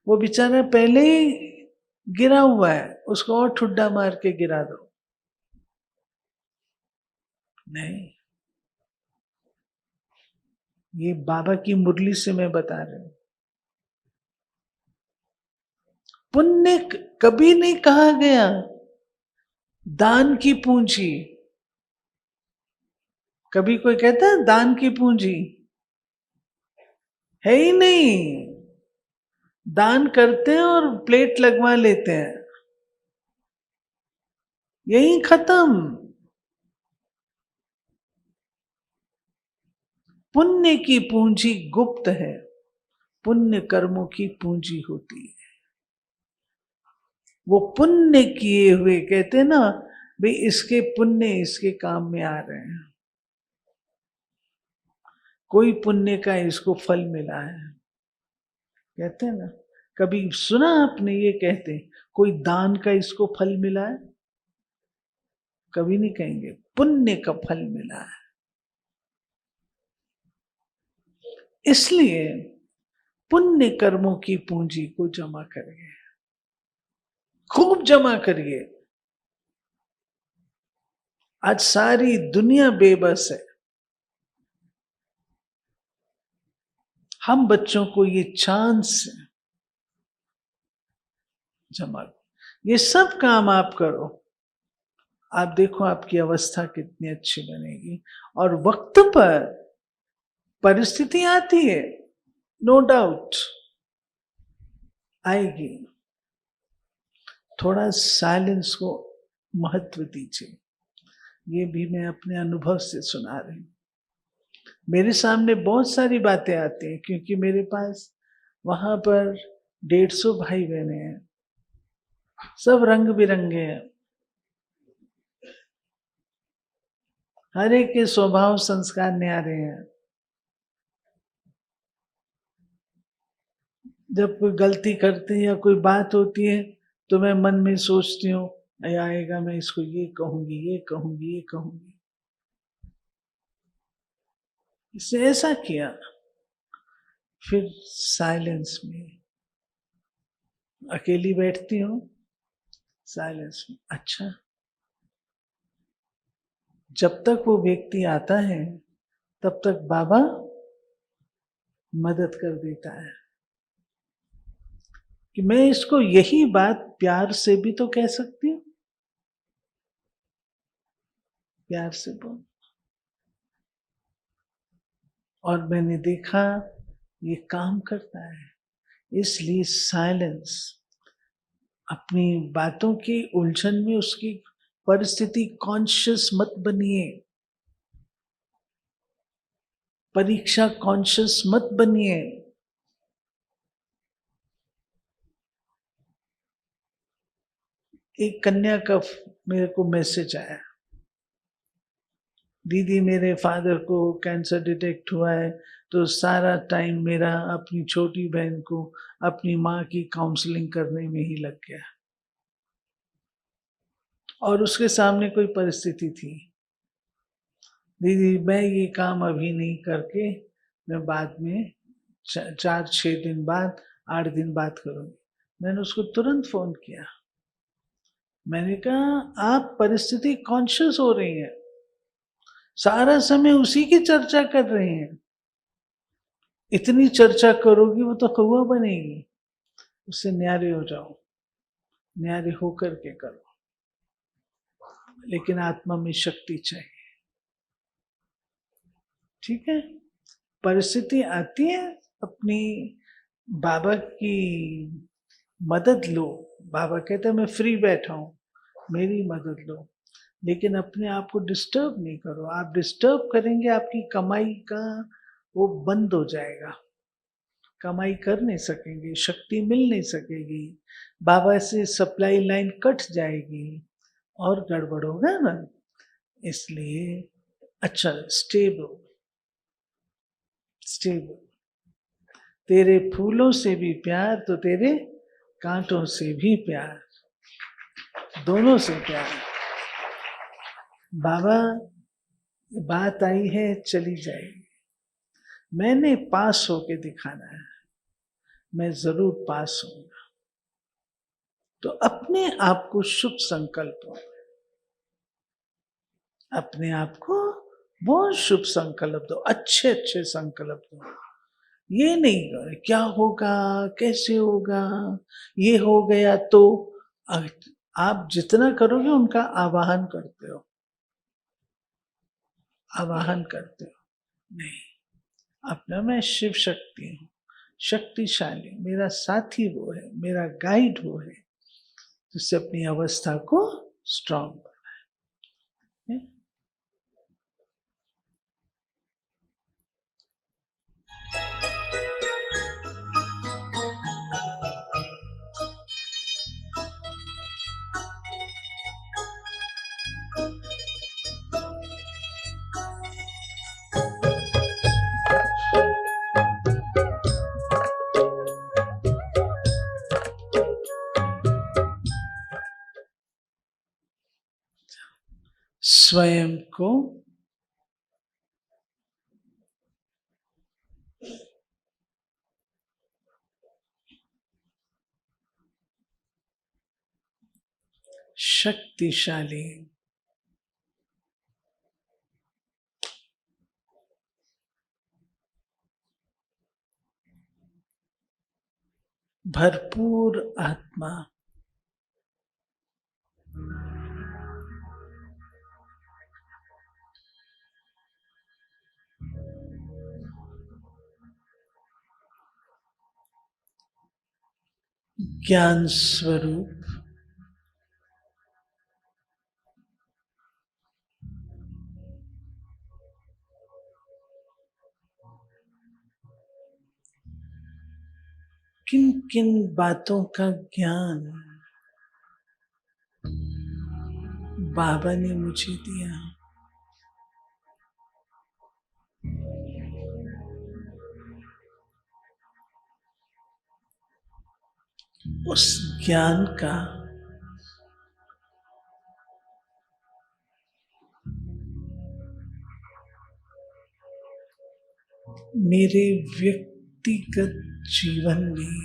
वो बेचारा पहले ही गिरा हुआ है, उसको और ठुड्डा मार के गिरा दो। नहीं, ये बाबा की मुरली से मैं बता रहा हूं। पुण्य कभी नहीं कहा गया दान की पूंजी। कभी कोई कहता है दान की पूंजी? है ही नहीं। दान करते हैं और प्लेट लगवा लेते हैं, यही खत्म। पुण्य की पूंजी गुप्त है, पुण्य कर्मों की पूंजी होती है। वो पुण्य किए हुए, कहते हैं ना भाई इसके पुण्य इसके काम में आ रहे हैं, कोई पुण्य का इसको फल मिला है। कहते हैं ना, कभी सुना आपने ये कहते कोई दान का इसको फल मिला है? कभी नहीं कहेंगे, पुण्य का फल मिला है। इसलिए पुण्य कर्मों की पूंजी को जमा करिए, खूब जमा करिए। आज सारी दुनिया बेबस है। हम बच्चों को ये चांस जमा, ये सब काम आप करो, आप देखो आपकी अवस्था कितनी अच्छी बनेगी। और वक्त पर परिस्थिति आती है, नो डाउट आएगी। थोड़ा साइलेंस को महत्व दीजिए। ये भी मैं अपने अनुभव से सुना रही हूं। मेरे सामने बहुत सारी बातें आती हैं, क्योंकि मेरे पास वहां पर 150 भाई बहने हैं, सब रंग बिरंगे हैं। हर एक के स्वभाव संस्कार न्यारे हैं। जब कोई गलती करते हैं या कोई बात होती है तो मैं मन में सोचती हूँ आएगा, मैं इसको ये कहूंगी, ये कहूंगी, ये कहूंगी। इसने ऐसा किया। फिर साइलेंस में अकेली बैठती हूँ, साइलेंस में, अच्छा जब तक वो व्यक्ति आता है तब तक बाबा मदद कर देता है कि मैं इसको यही बात प्यार से भी तो कह सकती हूँ, प्यार से बोल। और मैंने देखा ये काम करता है। इसलिए साइलेंस, अपनी बातों की उलझन में उसकी परिस्थिति कॉन्शियस मत बनिए, परीक्षा कॉन्शियस मत बनिए। एक कन्या का मेरे को मैसेज आया, दीदी मेरे फादर को कैंसर डिटेक्ट हुआ है, तो सारा टाइम मेरा अपनी छोटी बहन को अपनी माँ की काउंसलिंग करने में ही लग गया। और उसके सामने कोई परिस्थिति थी, दीदी मैं ये काम अभी नहीं करके मैं बाद में 4-6 दिन बाद 8 दिन बाद करूंगी। मैंने उसको तुरंत फोन किया, मैंने कहा आप परिस्थिति कॉन्शियस हो रही हैं, सारा समय उसी की चर्चा कर रहे हैं, इतनी चर्चा करोगी वो तो कौवा बनेगी। उससे न्यारे हो जाओ, न्यारे होकर के करो, लेकिन आत्मा में शक्ति चाहिए। ठीक है, परिस्थिति आती है, अपनी बाबा की मदद लो। बाबा कहते हैं मैं फ्री बैठा हूं, मेरी मदद लो, लेकिन अपने आप को डिस्टर्ब नहीं करो। आप डिस्टर्ब करेंगे आपकी कमाई का वो बंद हो जाएगा, कमाई कर नहीं सकेंगे, शक्ति मिल नहीं सकेगी, बाबा से सप्लाई लाइन कट जाएगी और गड़बड़ होगा ना। इसलिए अच्छा स्टेबल स्टेबल, तेरे फूलों से भी प्यार तो तेरे कांटों से भी प्यार, दोनों से प्यार। बाबा बात आई है चली जाएगी, मैंने पास होके दिखाना है, मैं जरूर पास होऊंगा। तो अपने आप को शुभ संकल्प हो, अपने आप को बहुत शुभ संकल्प दो, अच्छे अच्छे संकल्प दो। ये नहीं क्या होगा, कैसे होगा, ये हो गया तो। आप जितना करोगे उनका आवाहन करते हो, आवाहन करते हो। नहीं, अपना मैं शिव शक्ति हूँ, शक्तिशाली, मेरा साथी वो है, मेरा गाइड वो है, जिससे अपनी अवस्था को स्ट्रांग करना है। स्वयं को शक्तिशाली, भरपूर आत्मा, ज्ञान स्वरूप, किन किन बातों का ज्ञान बाबा ने मुझे दिया, उस ज्ञान का मेरे व्यक्तिगत जीवन में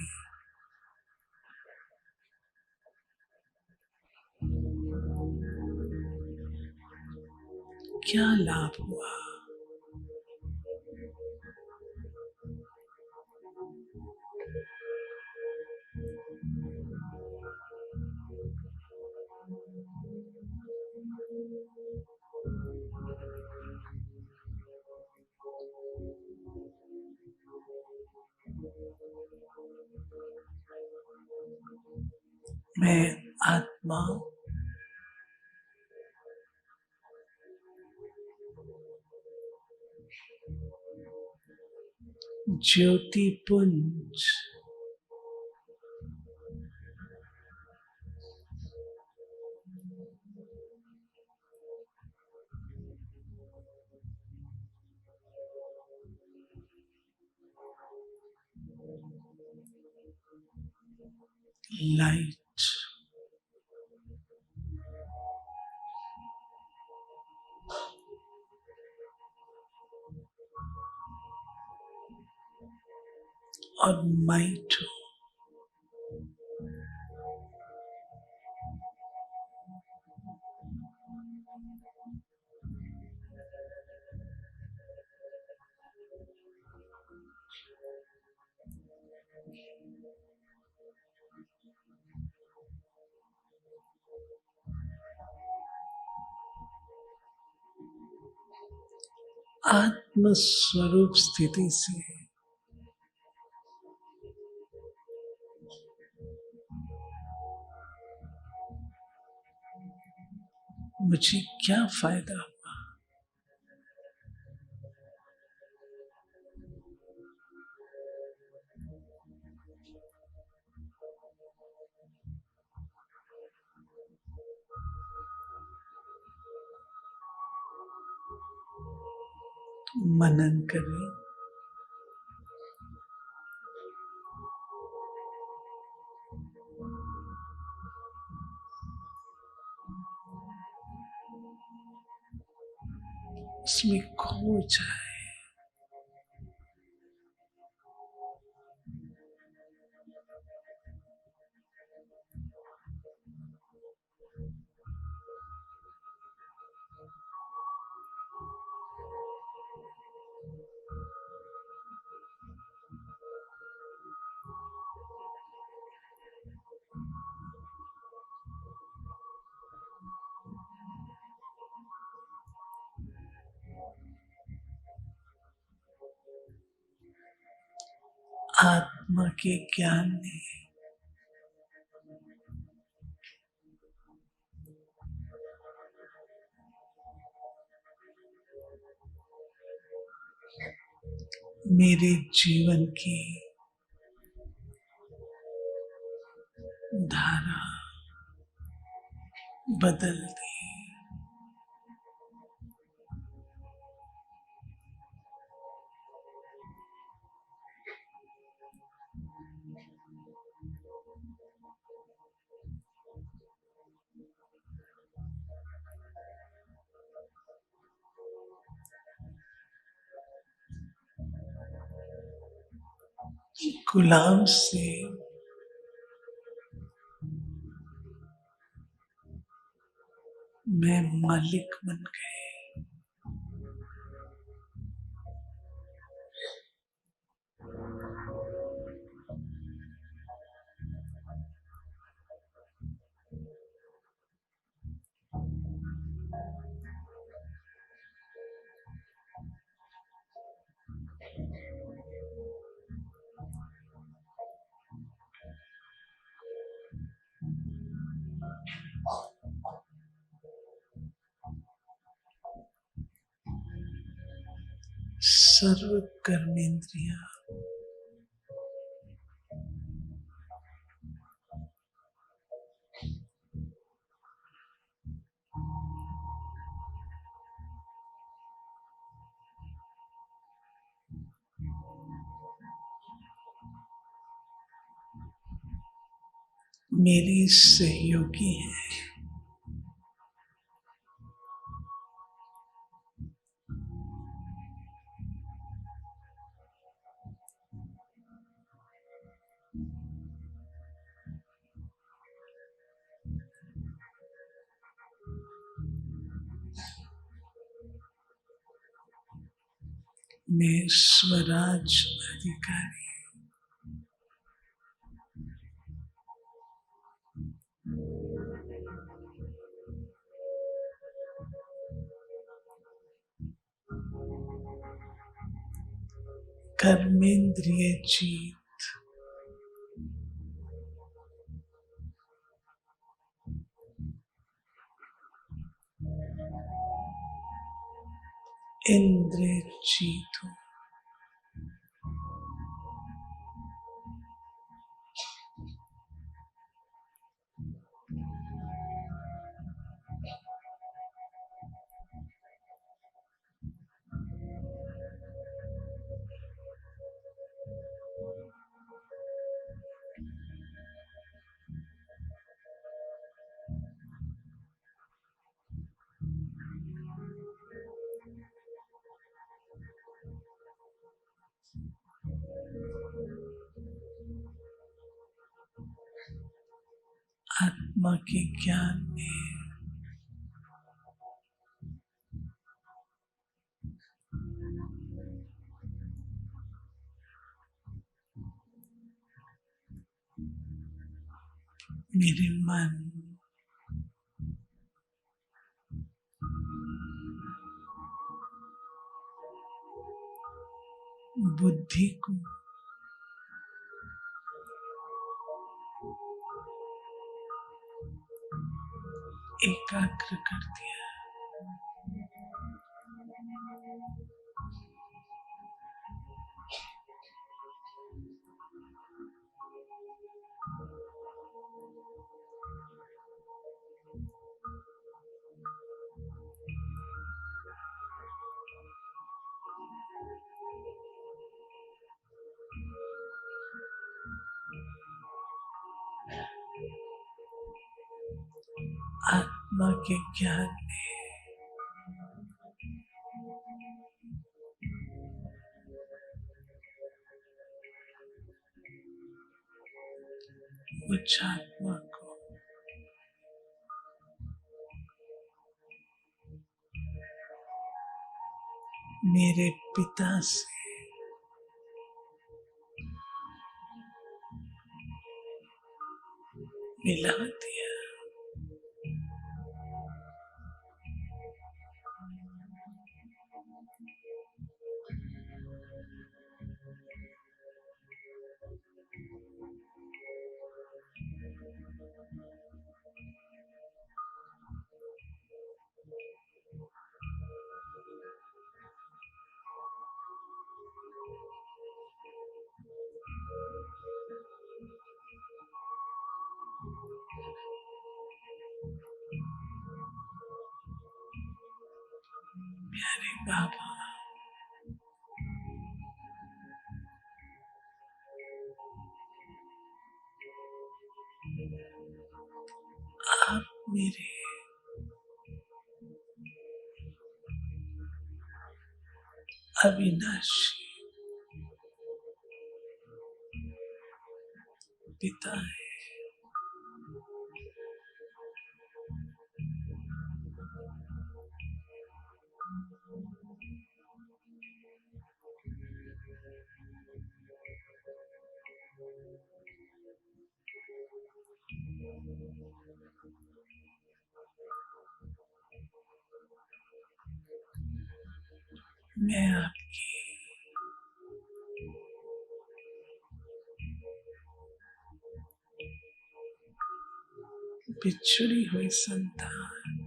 क्या लाभ हुआ। मैं आत्मा ज्योति पुंज, लाइट, और माइट हूं। आत्म स्वरूप स्थिति से मुझे क्या फायदा हुआ। मनन करें। उसमें खो जाए। आत्मा के ज्ञान ने मेरे जीवन की धारा बदल दी। गुलाम से मैं मालिक बन गए। सर्व कर्मेंद्रिया मेरी सहयोगी है। मैं स्वराज अधिकारी। कर्मेंद्रिय जीत। इंद्रिय जीत हूं। आत्मा के ज्ञान में मेरे मन, बुद्धि को एकाग्र कर दिया। आत्मा के ज्ञान में उच्च आत्मा को मेरे पिता से मिला दिया। प्यारे बाबा, आप मेरे अविनाशी पिता है। मैं आपकी बिछड़ी हुई संतान,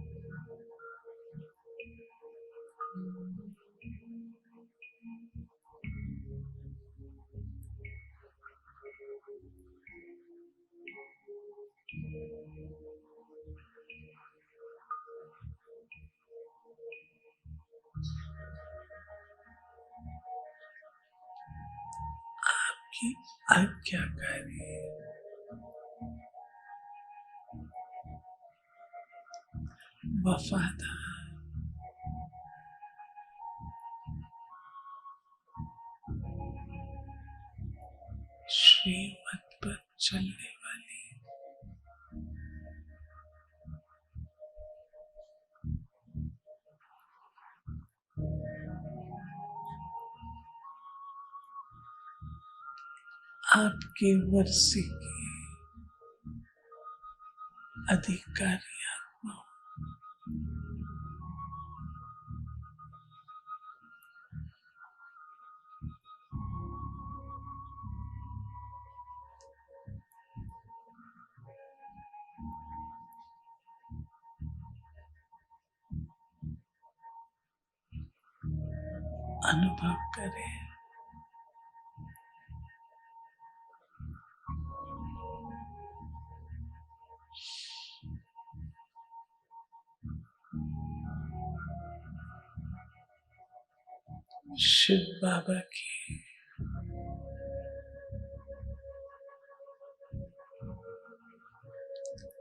आपकी आज्ञाकारी वफादार श्रीमत पर चलने वाली आपके वर्षी की अधिकारी आत्मा, अनुभव करें शिव बाबा की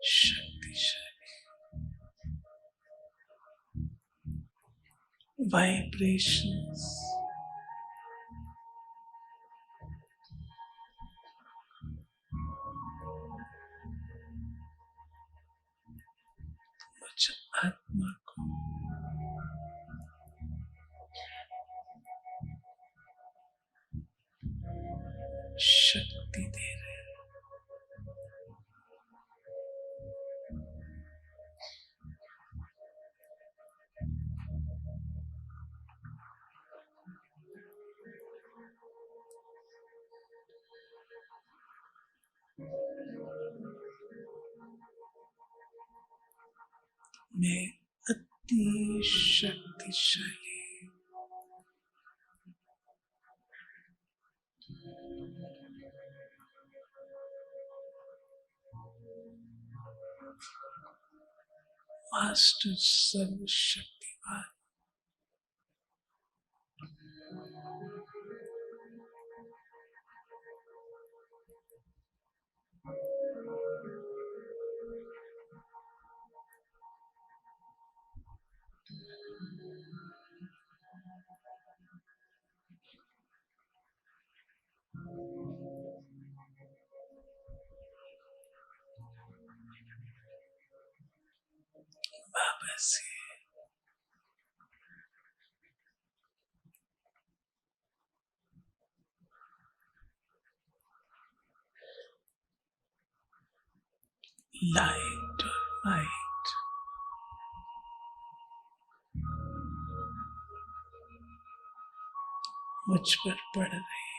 शक्तिशाली वाइब्रेशंस मुझ आत्मा को शक्ति दे रहे हैं। मैं अति शक्तिशाली मास्टर सर्वशक्तिमान बाबा से लाइट और माइट मुझ पर पड़ रही है।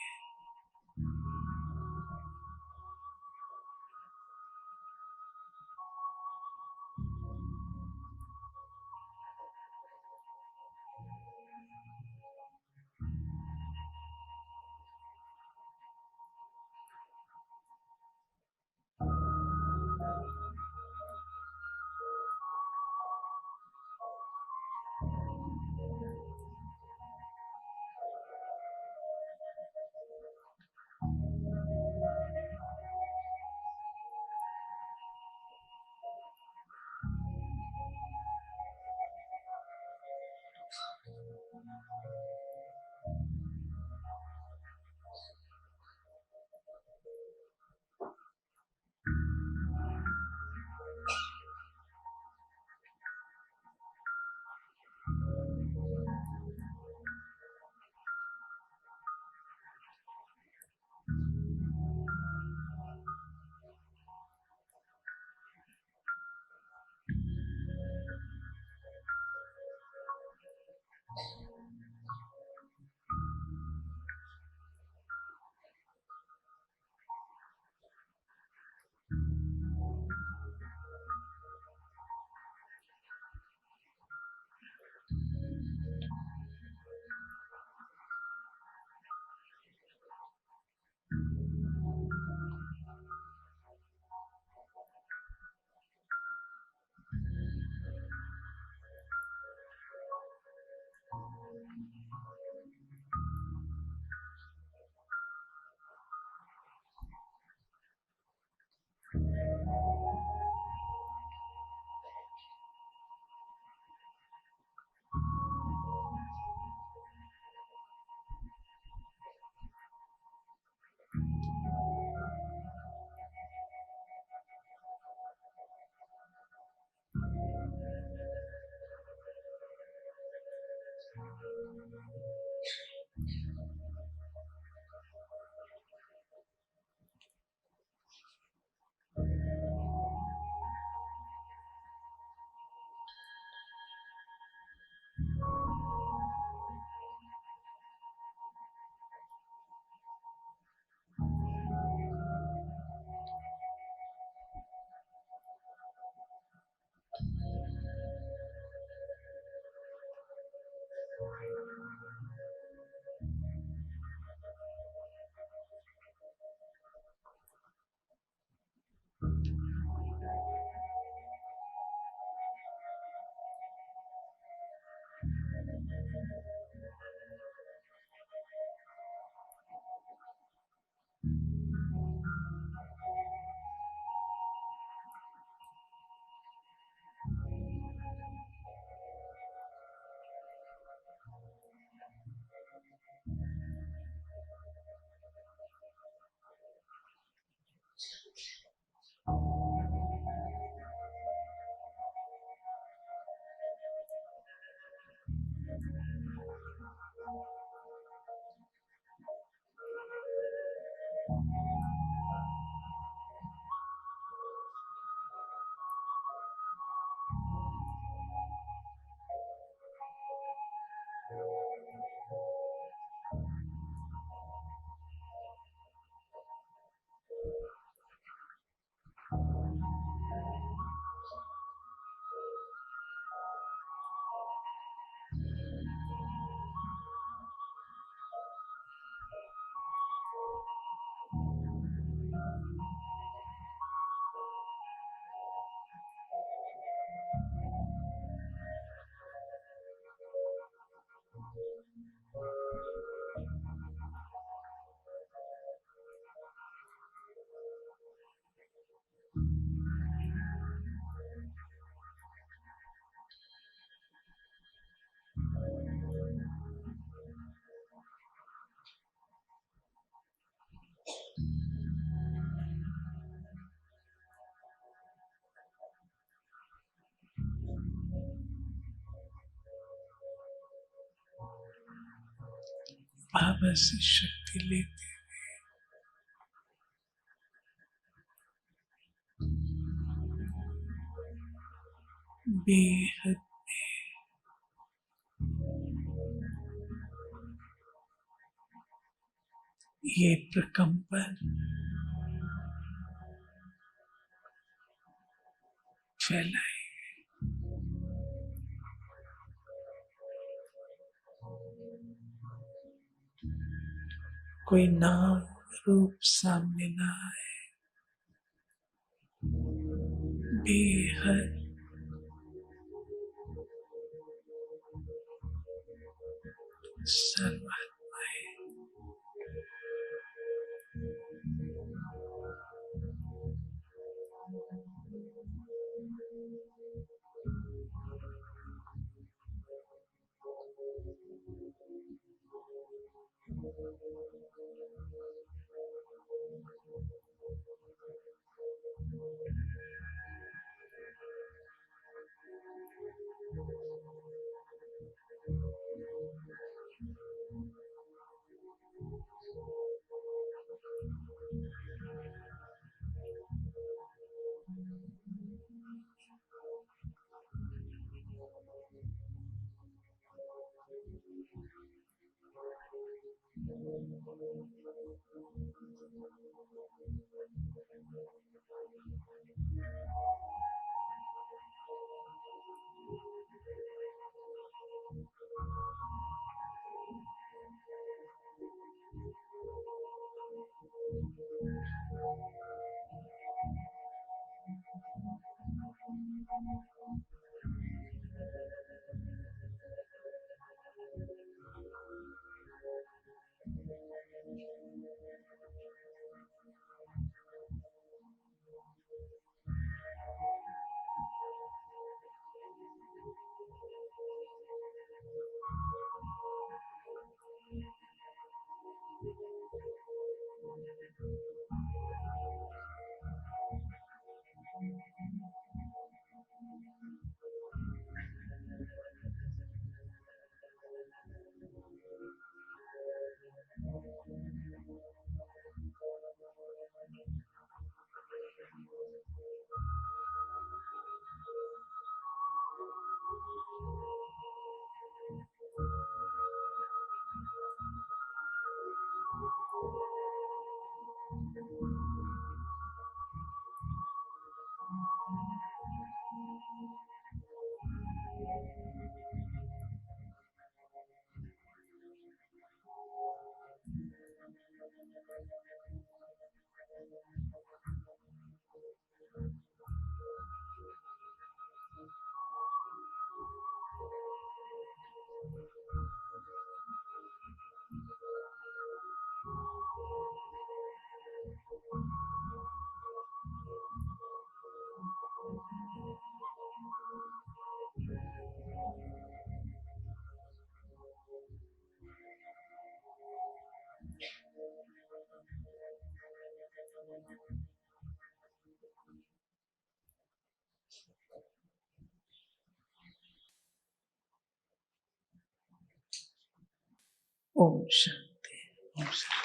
बाबा से शक्ति लेते बेहद ये प्रकंपन फैलाए। कोई नाम रूप सामने ना आए, बेहद सर्वात्माएं ओम शांति, ओम शांति।